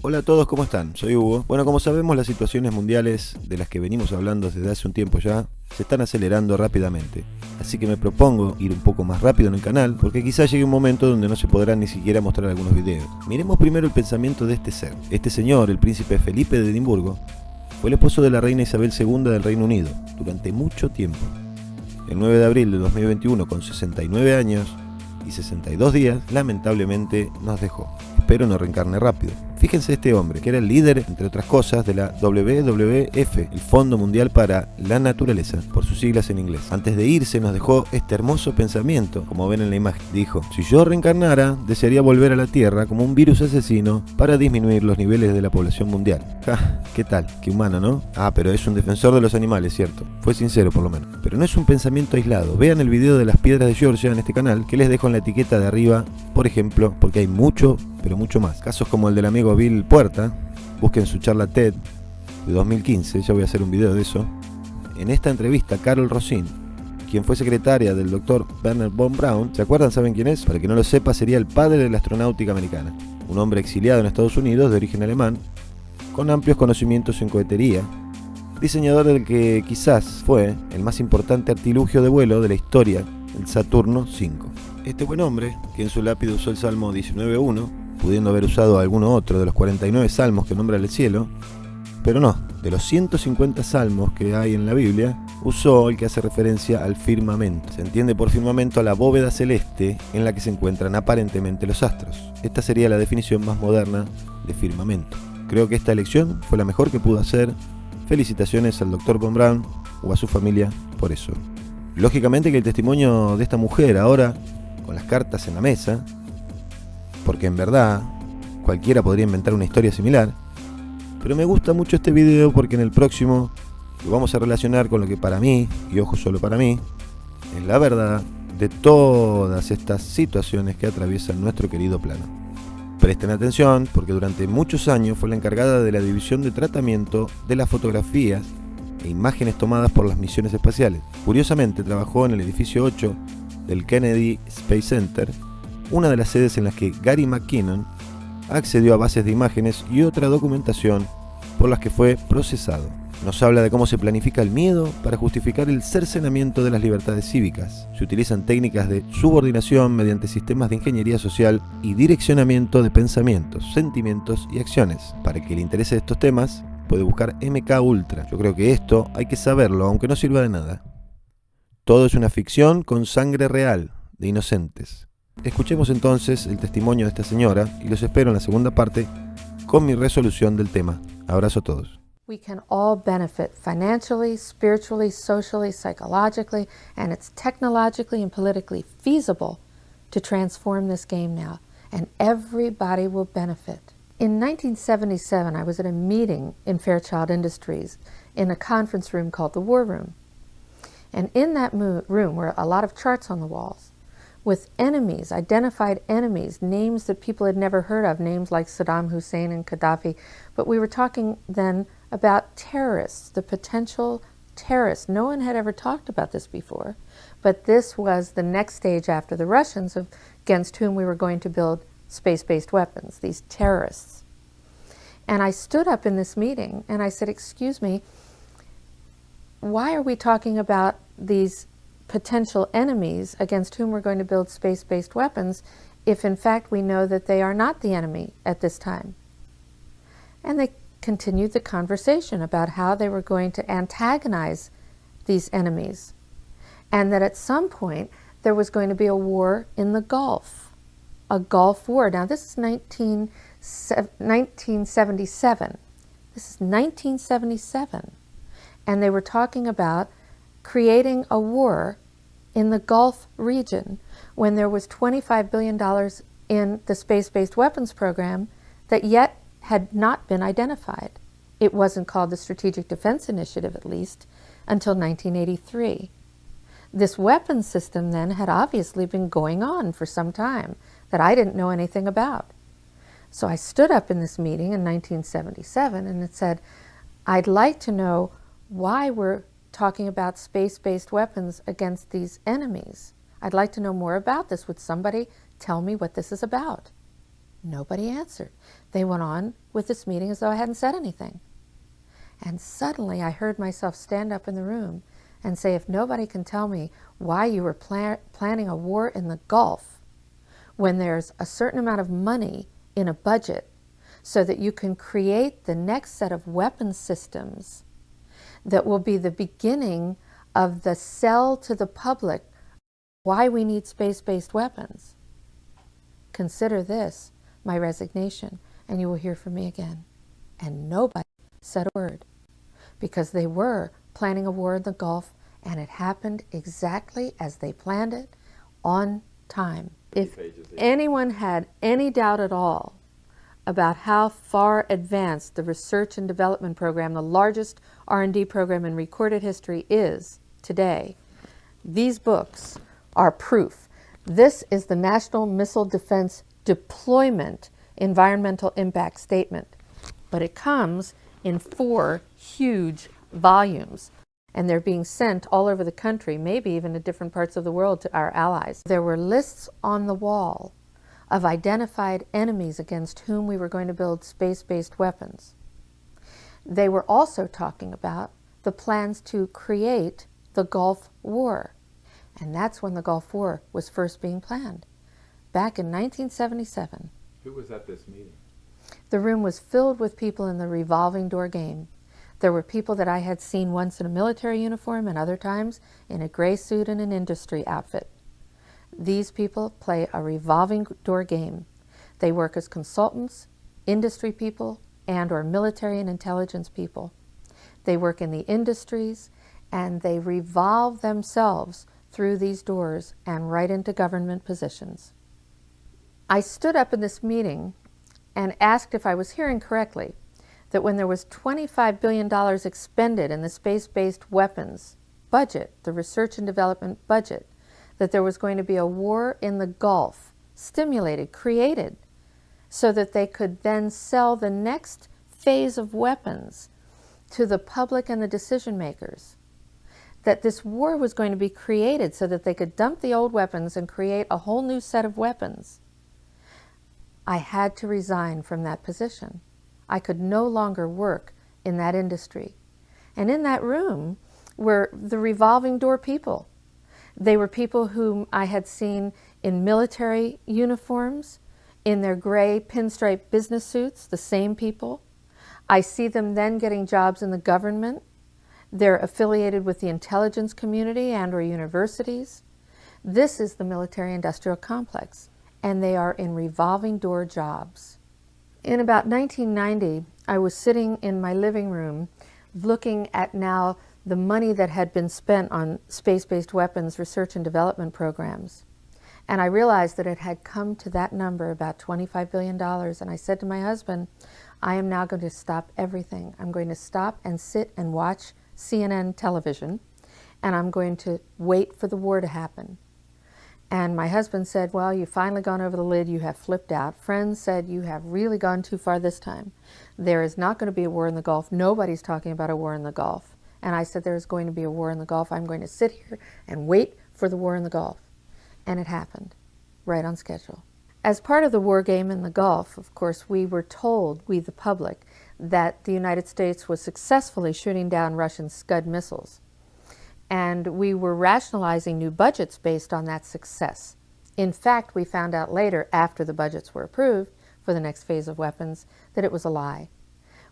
Hola a todos, ¿cómo están? Soy Hugo. Bueno, como sabemos, las situaciones mundiales de las que venimos hablando desde hace un tiempo ya se están acelerando rápidamente. Así que me propongo ir un poco más rápido en el canal, porque quizás llegue un momento donde no se podrán ni siquiera mostrar algunos videos. Miremos primero el pensamiento de este ser. Este señor, el príncipe Felipe de Edimburgo, fue el esposo de la reina Isabel II del Reino Unido durante mucho tiempo. El 9 de abril de 2021, con 69 años y 62 días, lamentablemente nos dejó. Espero no reencarne rápido. Fíjense este hombre, que era el líder, entre otras cosas, de la WWF, el Fondo Mundial para la Naturaleza, por sus siglas en inglés. Antes de irse nos dejó este hermoso pensamiento, como ven en la imagen. Dijo: si yo reencarnara, desearía volver a la Tierra como un virus asesino para disminuir los niveles de la población mundial. Ja, ¿qué tal? Qué humano, ¿no? Ah, pero es un defensor de los animales, ¿cierto? Fue sincero por lo menos. Pero no es un pensamiento aislado. Vean el video de las piedras de Georgia en este canal, que les dejo en la etiqueta de arriba, por ejemplo, porque hay mucho, pero mucho más. Casos como el del amigo Bill Puerta, busquen su charla TED de 2015, ya voy a hacer un video de eso. En esta entrevista, Carol Rosin, quien fue secretaria del Dr. Werner von Braun, ¿se acuerdan? ¿Saben quién es? Para que no lo sepa, sería el padre de la astronáutica americana, un hombre exiliado en Estados Unidos de origen alemán, con amplios conocimientos en cohetería, diseñador del que quizás fue el más importante artilugio de vuelo de la historia, el Saturno 5. Este buen hombre, que en su lápida usó el Salmo 19.1, pudiendo haber usado alguno otro de los 49 salmos que nombra el cielo, pero no, de los 150 salmos que hay en la Biblia, usó el que hace referencia al firmamento. Se entiende por firmamento a la bóveda celeste en la que se encuentran aparentemente los astros. Esta sería la definición más moderna de firmamento. Creo que esta elección fue la mejor que pudo hacer. Felicitaciones al Dr. von Braun o a su familia por eso. Lógicamente que el testimonio de esta mujer ahora, con las cartas en la mesa, porque en verdad cualquiera podría inventar una historia similar, pero me gusta mucho este video porque en el próximo lo vamos a relacionar con lo que para mí, y ojo solo para mí, es la verdad de todas estas situaciones que atraviesan nuestro querido plano. Presten atención porque durante muchos años fue la encargada de la división de tratamiento de las fotografías e imágenes tomadas por las misiones espaciales. Curiosamente trabajó en el edificio 8 del Kennedy Space Center, una de las sedes en las que Gary McKinnon accedió a bases de imágenes y otra documentación por las que fue procesado. Nos habla de cómo se planifica el miedo para justificar el cercenamiento de las libertades cívicas. Se utilizan técnicas de subordinación mediante sistemas de ingeniería social y direccionamiento de pensamientos, sentimientos y acciones. Para que le interese estos temas, puede buscar MK Ultra. Yo creo que esto hay que saberlo, aunque no sirva de nada. Todo es una ficción con sangre real, de inocentes. Escuchemos entonces el testimonio de esta señora y los espero en la segunda parte con mi resolución del tema. Abrazo a todos. We can all benefit financially, spiritually, socially, psychologically, and it's technologically and politically feasible to transform this game now, and everybody will benefit. In 1977, I was at a meeting in Fairchild Industries in a conference room called the War Room. And in that room were a lot of charts on the walls with enemies, identified enemies, names that people had never heard of, names like Saddam Hussein and Gaddafi. But we were talking then about terrorists, the potential terrorists. No one had ever talked about this before, but this was the next stage after the Russians against whom we were going to build space-based weapons, these terrorists. And I stood up in this meeting and I said, excuse me, why are we talking about these potential enemies against whom we're going to build space-based weapons if in fact we know that they are not the enemy at this time? And they continued the conversation about how they were going to antagonize these enemies and that at some point there was going to be a war in the Gulf, a Gulf War. Now this is 1977. This is 1977. And they were talking about creating a war in the Gulf region when there was $25 billion in the space-based weapons program that yet had not been identified. It wasn't called the Strategic Defense Initiative, at least, until 1983. This weapons system then had obviously been going on for some time that I didn't know anything about. So I stood up in this meeting in 1977 and it said, I'd like to know why we're talking about space-based weapons against these enemies. I'd like to know more about this. Would somebody tell me what this is about? Nobody answered. They went on with this meeting as though I hadn't said anything. And suddenly I heard myself stand up in the room and say, if nobody can tell me why you were planning a war in the Gulf when there's a certain amount of money in a budget so that you can create the next set of weapon systems that will be the beginning of the sell to the public why we need space-based weapons, consider this my resignation, and you will hear from me again. And nobody said a word, because they were planning a war in the Gulf, and it happened exactly as they planned it, on time. If anyone had any doubt at all about how far advanced the research and development program, the largest R&D program in recorded history, is today, these books are proof. This is the National Missile Defense Deployment Environmental Impact Statement, but it comes in 4 huge volumes, and they're being sent all over the country, maybe even to different parts of the world, to our allies. There were lists on the wall of identified enemies against whom we were going to build space-based weapons. They were also talking about the plans to create the Gulf War, and that's when the Gulf War was first being planned, back in 1977. Who was at this meeting? The room was filled with people in the revolving door game. There were people that I had seen once in a military uniform and other times in a gray suit and an industry outfit. These people play a revolving door game. They work as consultants, industry people, and or military and intelligence people. They work in the industries, and they revolve themselves through these doors and right into government positions. I stood up in this meeting and asked if I was hearing correctly, that when there was $25 billion expended in the space-based weapons budget, the research and development budget, that there was going to be a war in the Gulf, stimulated, created, so that they could then sell the next phase of weapons to the public and the decision makers. That this war was going to be created so that they could dump the old weapons and create a whole new set of weapons. I had to resign from that position. I could no longer work in that industry. And in that room were the revolving door people. They were people whom I had seen in military uniforms, in their gray pinstripe business suits, the same people. I see them then getting jobs in the government. They're affiliated with the intelligence community and or universities. This is the military-industrial complex, and they are in revolving door jobs. In about 1990, I was sitting in my living room looking at now the money that had been spent on space-based weapons research and development programs. And I realized that it had come to that number, about $25 billion. And I said to my husband, I am now going to stop everything. I'm going to stop and sit and watch CNN television, and I'm going to wait for the war to happen. And my husband said, well, you've finally gone over the lid, you have flipped out. Friends said, you have really gone too far this time. There is not going to be a war in the Gulf. Nobody's talking about a war in the Gulf. And I said, there's going to be a war in the Gulf. I'm going to sit here and wait for the war in the Gulf. And it happened, right on schedule. As part of the war game in the Gulf, of course, we were told, we the public, that the United States was successfully shooting down Russian Scud missiles. And we were rationalizing new budgets based on that success. In fact, we found out later, after the budgets were approved for the next phase of weapons, that it was a lie.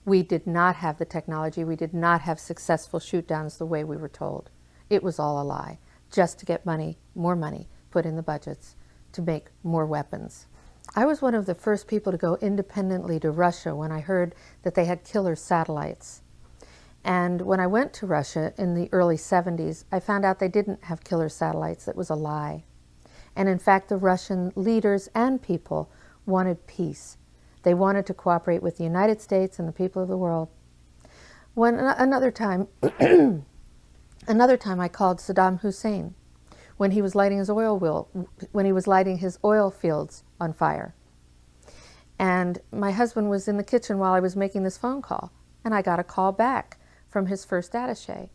We did not have the technology. We did not have successful shoot-downs the way we were told. It was all a lie, just to get money, more money, put in the budgets to make more weapons. I was one of the first people to go independently to Russia when I heard that they had killer satellites. And when I went to Russia in the early 70s, I found out they didn't have killer satellites. It was a lie. And in fact, the Russian leaders and people wanted peace. They wanted to cooperate with the United States and the people of the world. Another time I called Saddam Hussein when he was lighting his oil fields on fire. And my husband was in the kitchen while I was making this phone call, and I got a call back from his first attaché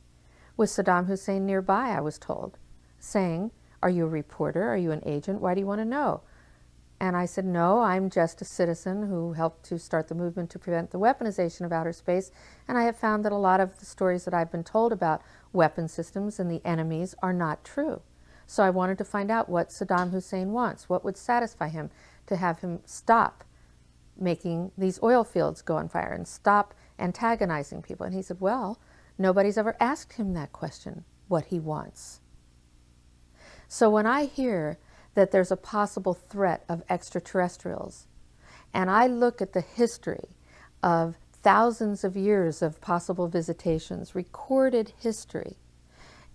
with Saddam Hussein nearby, I was told, saying, are you a reporter? Are you an agent? Why do you want to know? And I said, no, I'm just a citizen who helped to start the movement to prevent the weaponization of outer space. And I have found that a lot of the stories that I've been told about weapon systems and the enemies are not true. So I wanted to find out what Saddam Hussein wants. What would satisfy him to have him stop making these oil fields go on fire and stop antagonizing people? And he said, well, nobody's ever asked him that question, what he wants. So when I hear that there's a possible threat of extraterrestrials, and I look at the history of thousands of years of possible visitations, recorded history,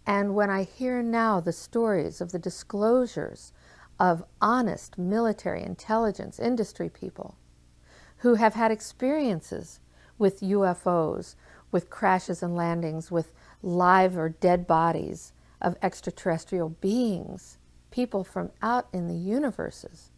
and when I hear now the stories of the disclosures of honest military intelligence industry people who have had experiences with UFOs, with crashes and landings, with live or dead bodies of extraterrestrial beings, people from out in the universes.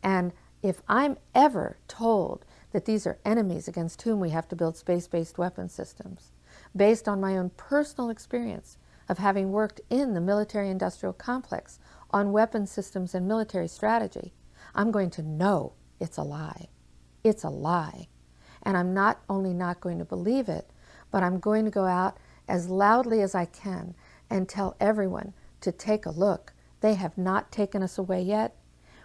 And if I'm ever told that these are enemies against whom we have to build space-based weapon systems, based on my own personal experience of having worked in the military-industrial complex on weapon systems and military strategy, I'm going to know it's a lie. It's a lie. And I'm not only not going to believe it, but I'm going to go out as loudly as I can and tell everyone to take a look. They have not taken us away yet.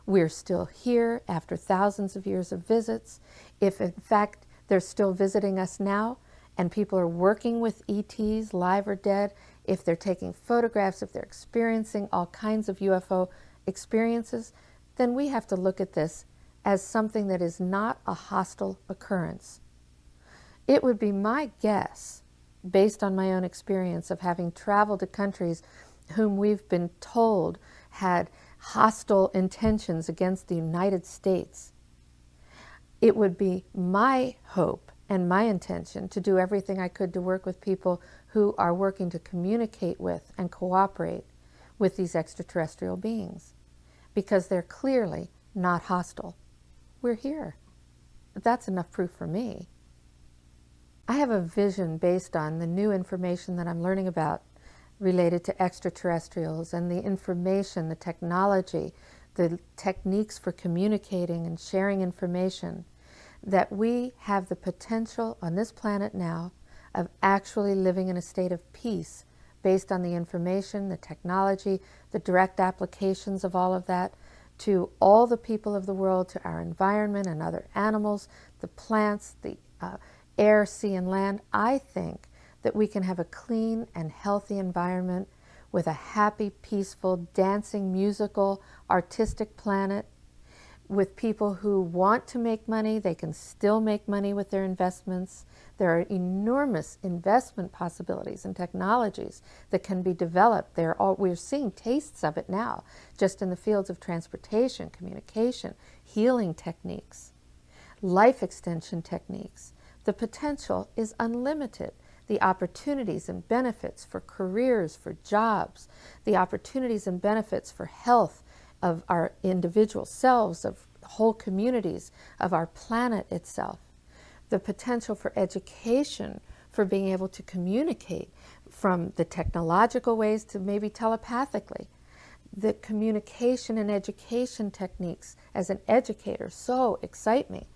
We're still here after thousands of years of visits. If in fact they're still visiting us now and people are working with ETs, live or dead, if they're taking photographs, if they're experiencing all kinds of UFO experiences, then we have to look at this as something that is not a hostile occurrence. It would be my guess, based on my own experience of having traveled to countries whom we've been told had hostile intentions against the United States, it would be my hope and my intention to do everything I could to work with people who are working to communicate with and cooperate with these extraterrestrial beings, because they're clearly not hostile. We're here. That's enough proof for me. I have a vision based on the new information that I'm learning about related to extraterrestrials and the information, the technology, the techniques for communicating and sharing information, that we have the potential on this planet now of actually living in a state of peace based on the information, the technology, the direct applications of all of that to all the people of the world, to our environment and other animals, the plants, the air, sea, and land. I think that we can have a clean and healthy environment with a happy, peaceful, dancing, musical, artistic planet with people who want to make money. They can still make money with their investments. There are enormous investment possibilities and technologies that can be developed. We're seeing tastes of it now, just in the fields of transportation, communication, healing techniques, life extension techniques. The potential is unlimited. The opportunities and benefits for careers, for jobs, the opportunities and benefits for health of our individual selves, of whole communities, of our planet itself. The potential for education, for being able to communicate from the technological ways to maybe telepathically. The communication and education techniques as an educator so excite me.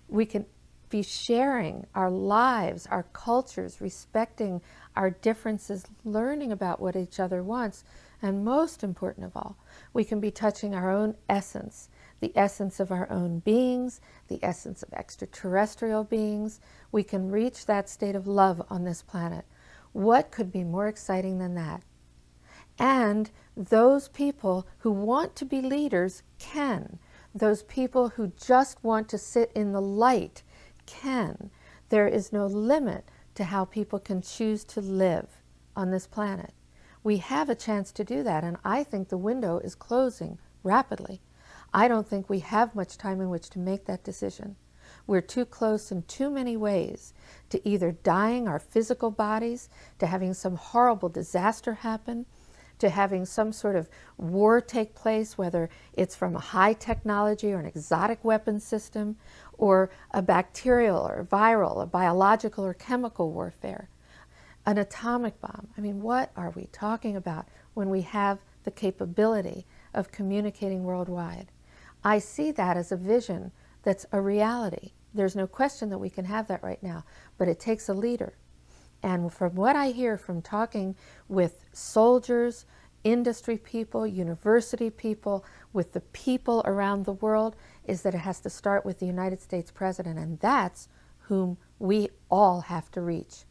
We can be sharing our lives, our cultures, respecting our differences, learning about what each other wants, and most important of all, we can be touching our own essence, the essence of our own beings, the essence of extraterrestrial beings. We can reach that state of love on this planet. What could be more exciting than that? And those people who want to be leaders can. Those people who just want to sit in the light can. There is no limit to how people can choose to live on this planet. We have a chance to do that, and I think the window is closing rapidly. I don't think we have much time in which to make that decision. We're too close in too many ways to either dying our physical bodies, to having some horrible disaster happen, to having some sort of war take place, whether it's from a high technology or an exotic weapon system, or a bacterial or viral, a biological or chemical warfare, an atomic bomb. I mean, what are we talking about when we have the capability of communicating worldwide? I see that as a vision that's a reality. There's no question that we can have that right now, but it takes a leader. And from what I hear from talking with soldiers, industry people, university people, with the people around the world, is that it has to start with the United States president, and that's whom we all have to reach.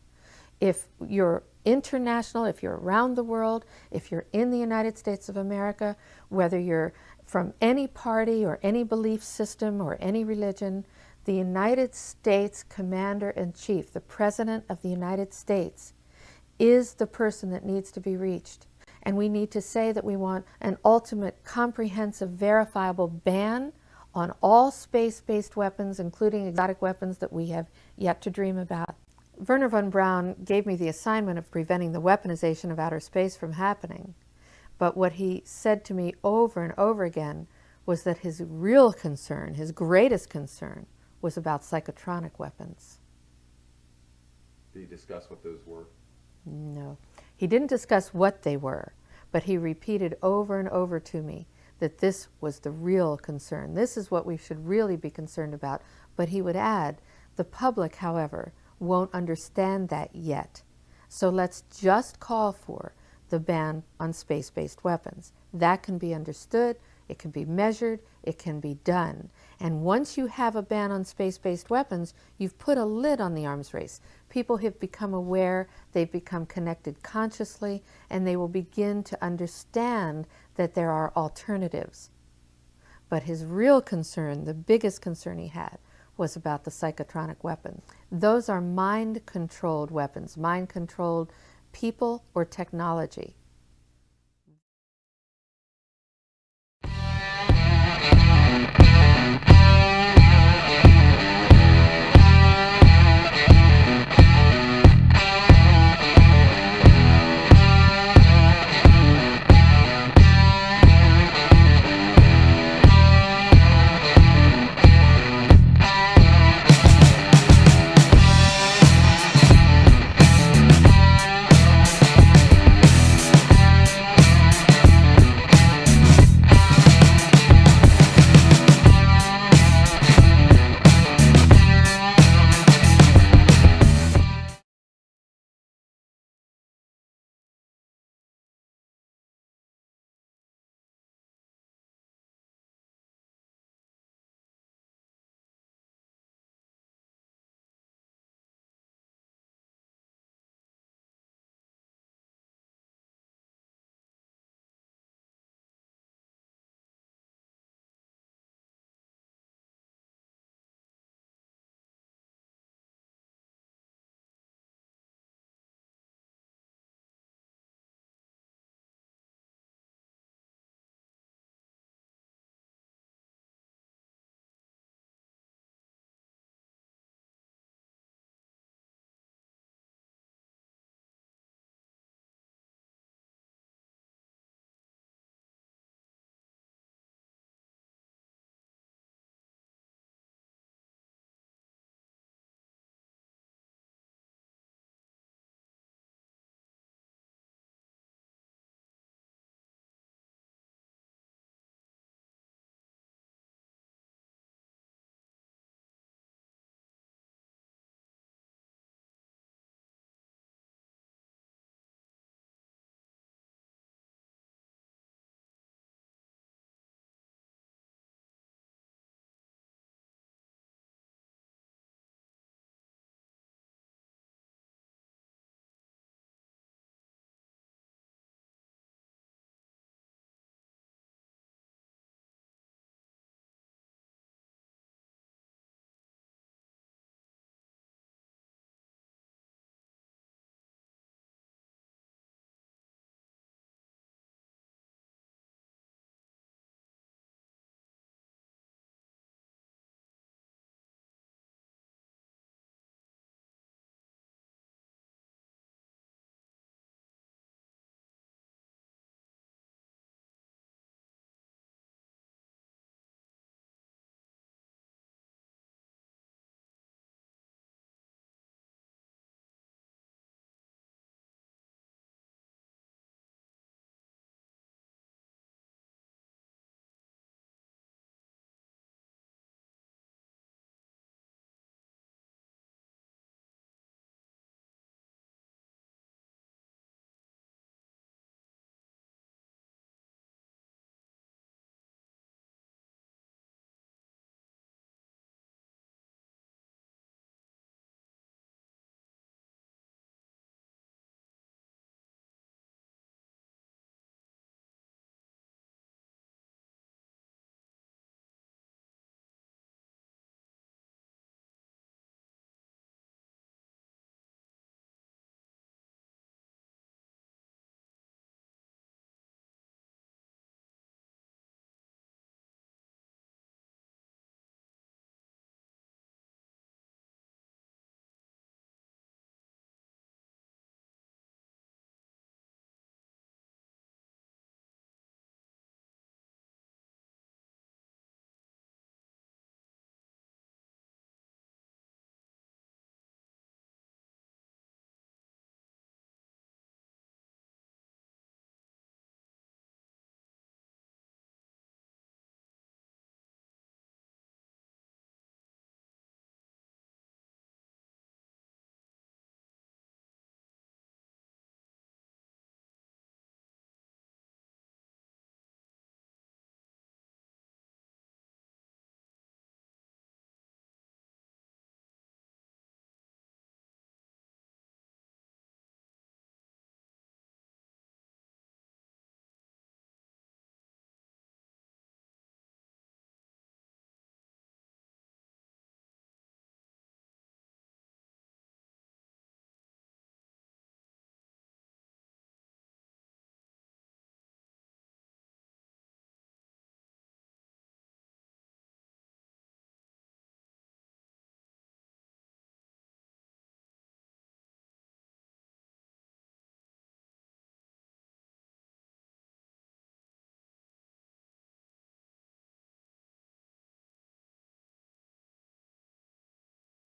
If you're international, if you're around the world, if you're in the United States of America, whether you're from any party or any belief system or any religion, the United States Commander-in-Chief, the President of the United States, is the person that needs to be reached. And we need to say that we want an ultimate, comprehensive, verifiable ban on all space-based weapons, including exotic weapons that we have yet to dream about. Wernher von Braun gave me the assignment of preventing the weaponization of outer space from happening. But what he said to me over and over again was that his real concern, his greatest concern, was about psychotronic weapons. Did he discuss what those were? No. He didn't discuss what they were, but he repeated over and over to me that this was the real concern. This is what we should really be concerned about. But he would add, the public, however, won't understand that yet. So let's just call for the ban on space-based weapons. That can be understood, it can be measured, it can be done. And once you have a ban on space-based weapons, you've put a lid on the arms race. People have become aware, they've become connected consciously, and they will begin to understand that there are alternatives. But his real concern, the biggest concern he had, was about the psychotronic weapons. Those are mind-controlled weapons, mind-controlled people or technology.